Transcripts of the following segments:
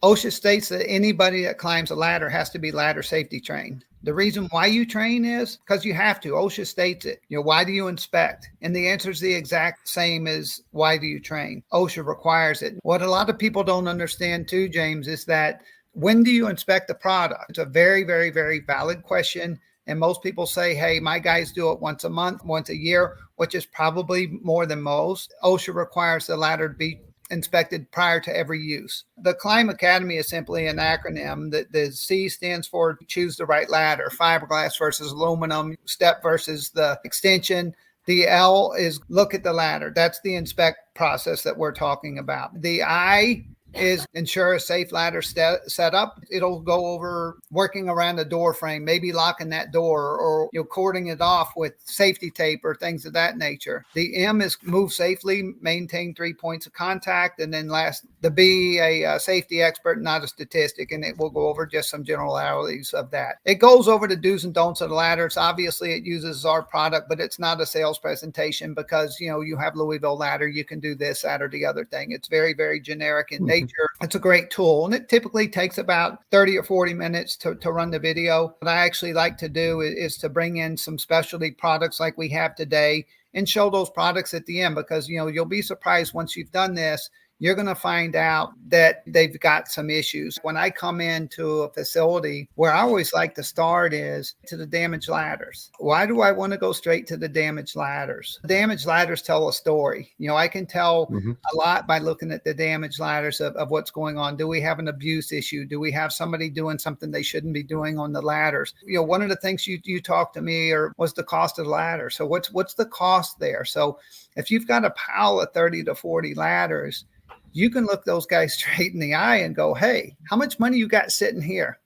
OSHA states that anybody that climbs a ladder has to be ladder safety trained. The reason why you train is because you have to. OSHA states it. Why do you inspect? And the answer is the exact same as why do you train? OSHA requires it. What a lot of people don't understand too, James, is that when do you inspect the product? It's a very, very, very valid question. And most people say, hey, my guys do it once a month, once a year, which is probably more than most. OSHA requires the ladder to be inspected prior to every use. The Climb Academy is simply an acronym. The C stands for choose the right ladder, fiberglass versus aluminum, step versus the extension. The L is look at the ladder. That's the inspect process that we're talking about. The I is ensure a safe ladder set up. It'll go over working around the door frame, maybe locking that door or cording it off with safety tape or things of that nature. The M is move safely, maintain 3 points of contact. And then last, the B, a safety expert, not a statistic, and it will go over just some generalities of that. It goes over the do's and don'ts of the ladders. Obviously, it uses our product, but it's not a sales presentation because, you have Louisville ladder, you can do this, that, or the other thing. It's very, very generic in nature. It's a great tool, and it typically takes about 30 or 40 minutes to run the video. What I actually like to do is to bring in some specialty products like we have today and show those products at the end because, you'll be surprised once you've done this, you're going to find out that they've got some issues. When I come into a facility, where I always like to start is to the damaged ladders. Why do I want to go straight to the damaged ladders? Damaged ladders tell a story. I can tell a lot by looking at the damaged ladders of what's going on. Do we have an abuse issue? Do we have somebody doing something they shouldn't be doing on the ladders? One of the things you talked to me was the cost of the ladder. So what's the cost there? So if you've got a pile of 30 to 40 ladders, you can look those guys straight in the eye and go, hey, how much money you got sitting here?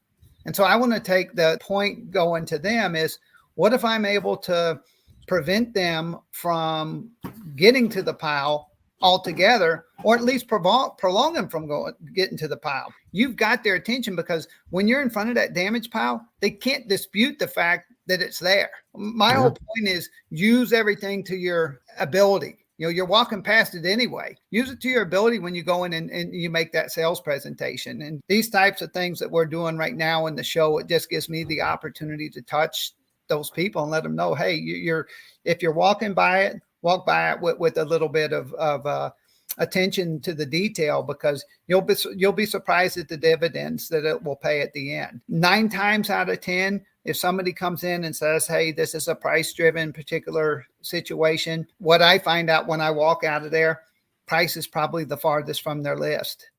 And so I want to take the point going to them is, what if I'm able to prevent them from getting to the pile altogether, or at least prolong them from getting to the pile? You've got their attention because when you're in front of that damaged pile, they can't dispute the fact that it's there. My whole point is use everything to your ability. You're walking past it anyway. Use it to your ability when you go in and you make that sales presentation. And these types of things that we're doing right now in the show, it just gives me the opportunity to touch those people and let them know, hey, if you're walking by it, walk by it with a little bit of attention to the detail, because you'll be surprised at the dividends that it will pay at the end. 9 times out of 10, if somebody comes in and says, hey, this is a price-driven particular situation, what I find out when I walk out of there, price is probably the farthest from their list.